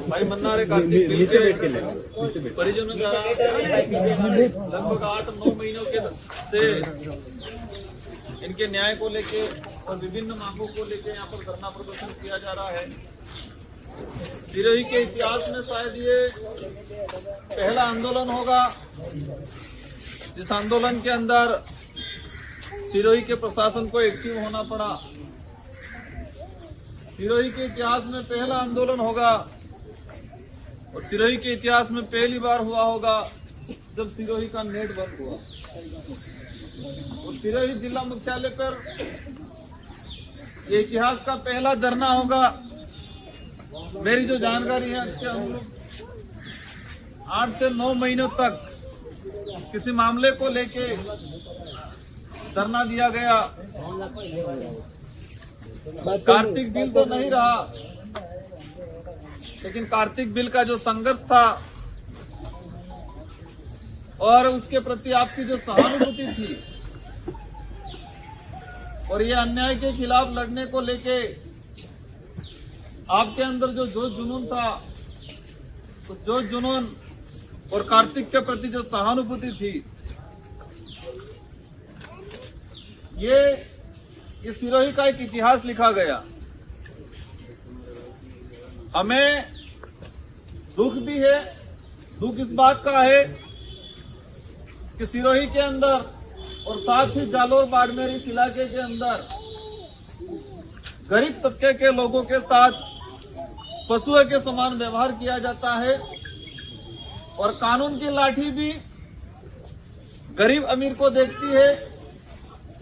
भाई मन्नारे कार्तिक बिल के परिजनों द्वारा लगभग 8-9 महीनों के से इनके न्याय को लेके और विभिन्न मांगों को लेके यहाँ पर धरना प्रदर्शन किया जा रहा है। सिरोही के इतिहास में शायद ये पहला आंदोलन होगा जिस आंदोलन के अंदर सिरोही के प्रशासन को एक्टिव होना पड़ा। सिरोही के इतिहास में पहला आंदोलन होगा और सिरोही के इतिहास में पहली बार हुआ होगा जब सिरोही का नेट बंद हुआ। और सिरोही जिला मुख्यालय पर ये इतिहास का पहला धरना होगा। मेरी जो जानकारी है उसके अनुरूप 8 से 9 महीनों तक किसी मामले को लेके धरना दिया गया। कार्तिक बिल तो नहीं रहा, लेकिन कार्तिक बिल का जो संघर्ष था और उसके प्रति आपकी जो सहानुभूति थी और ये अन्याय के खिलाफ लड़ने को लेके आपके अंदर जो जोश जुनून था, उस जोश जुनून और कार्तिक के प्रति जो सहानुभूति थी, ये सिरोही का एक इतिहास लिखा गया। हमें दुख भी है। दुख इस बात का है कि सिरोही के अंदर और साथ ही जालोर बाड़मेर इस इलाके के अंदर गरीब तबके के लोगों के साथ पशुओं के समान व्यवहार किया जाता है और कानून की लाठी भी गरीब अमीर को देखती है,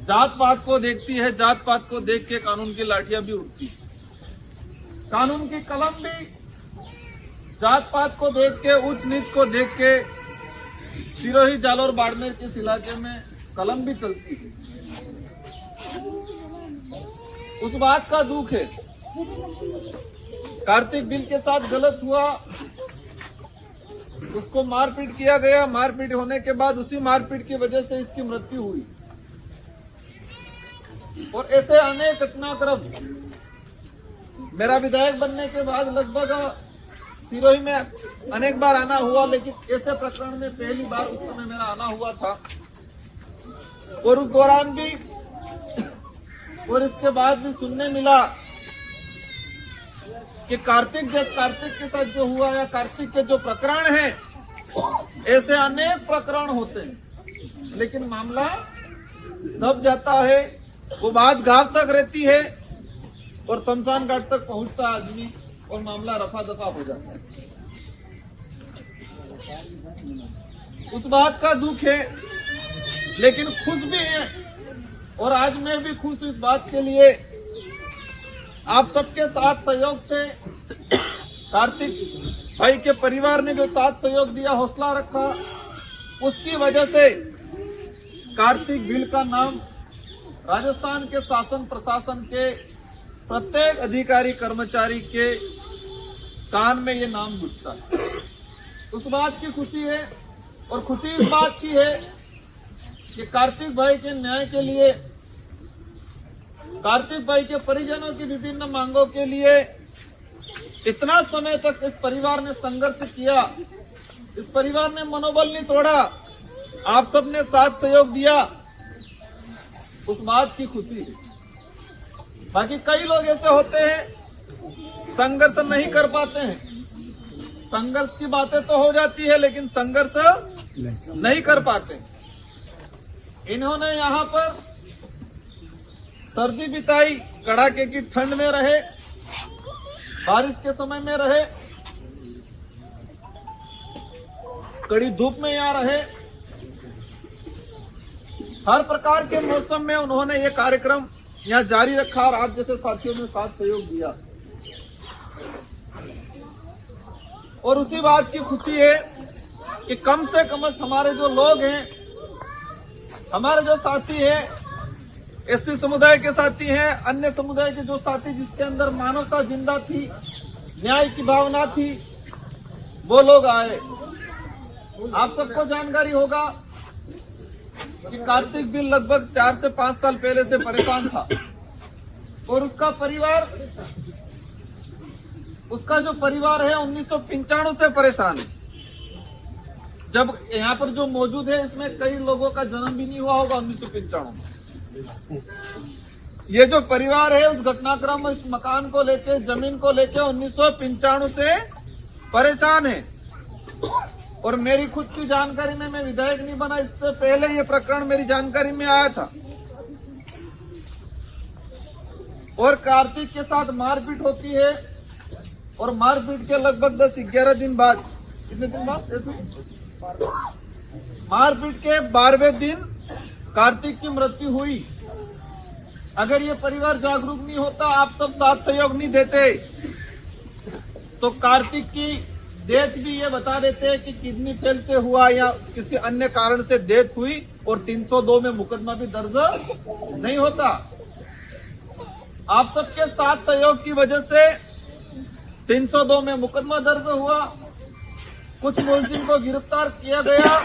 जात पात को देखती है, जात पात को देख के कानून की लाठियां भी उठती है। कानून की कलम भी जात पात को देख के, उच्च नीच को देख के सिरोही जालोर बाड़मेर के इस इलाके में कलम भी चलती है। उस बात का दुख है। कार्तिक बिल के साथ गलत हुआ, उसको मारपीट किया गया। मारपीट होने के बाद उसी मारपीट की वजह से इसकी मृत्यु हुई और ऐसे अनेक घटनाक्रम मेरा विधायक बनने के बाद लगभग सिरोही में अनेक बार आना हुआ, लेकिन ऐसे प्रकरण में पहली बार उस समय मेरा आना हुआ था। और उस दौरान भी और इसके बाद भी सुनने मिला कि कार्तिक के साथ जो हुआ या कार्तिक के जो प्रकरण हैं, ऐसे अनेक प्रकरण होते हैं, लेकिन मामला दब जाता है। वो बात गांव तक रहती है और शमशान घाट तक पहुंचता आदमी और मामला रफा दफा हो जाता है। उस बात का दुख है, लेकिन खुश भी है। और आज मैं भी खुश हूं इस बात के लिए, आप सबके साथ सहयोग से कार्तिक भाई के परिवार ने जो साथ सहयोग दिया, हौसला रखा, उसकी वजह से कार्तिक बिल का नाम राजस्थान के शासन प्रशासन के प्रत्येक अधिकारी कर्मचारी के कान में ये नाम गुजता है। उस बात की खुशी है। और खुशी इस बात की है कि कार्तिक भाई के न्याय के लिए, कार्तिक भाई के परिजनों की विभिन्न मांगों के लिए इतना समय तक इस परिवार ने संघर्ष किया, इस परिवार ने मनोबल नहीं तोड़ा, आप सबने साथ सहयोग दिया, उस बात की खुशी है। बाकी कई लोग ऐसे होते हैं संघर्ष नहीं कर पाते हैं। संघर्ष की बातें तो हो जाती है, लेकिन संघर्ष नहीं कर पाते। इन्होंने यहाँ पर सर्दी बिताई, कड़ाके की ठंड में रहे, बारिश के समय में रहे, कड़ी धूप में यहाँ रहे, हर प्रकार के मौसम में उन्होंने ये कार्यक्रम यहाँ जारी रखा और आप जैसे साथियों ने साथ सहयोग दिया। और उसी बात की खुशी है कि कम से कम हमारे जो लोग हैं, हमारे जो साथी हैं, एससी समुदाय के साथी हैं, अन्य समुदाय के जो साथी जिसके अंदर मानवता जिंदा थी, न्याय की भावना थी, वो लोग आए। आप सबको जानकारी होगा कि कार्तिक बिल लगभग 4 से 5 साल पहले से परेशान था और उसका परिवार उसका जो परिवार है 1995 से परेशान है। जब यहाँ पर जो मौजूद है इसमें कई लोगों का जन्म भी नहीं हुआ होगा 1995 में। ये जो परिवार है उस घटनाक्रम इस मकान को लेके, जमीन को लेके 1995 से परेशान है। और मेरी खुद की जानकारी में, मैं विधायक नहीं बना इससे पहले ये प्रकरण मेरी जानकारी में आया था। और कार्तिक के साथ मारपीट होती है और मारपीट के लगभग 10-11 दिन बाद, कितने दिन बाद, मारपीट के 12वें दिन कार्तिक की मृत्यु हुई। अगर ये परिवार जागरूक नहीं होता, आप सब साथ सहयोग नहीं देते, तो कार्तिक की डेथ भी ये बता देते कि किडनी फेल से हुआ या किसी अन्य कारण से डेथ हुई और 302 में मुकदमा भी दर्ज नहीं होता। आप सबके साथ सहयोग की वजह से 302 में मुकदमा दर्ज हुआ, कुछ मुलजिम को गिरफ्तार किया गया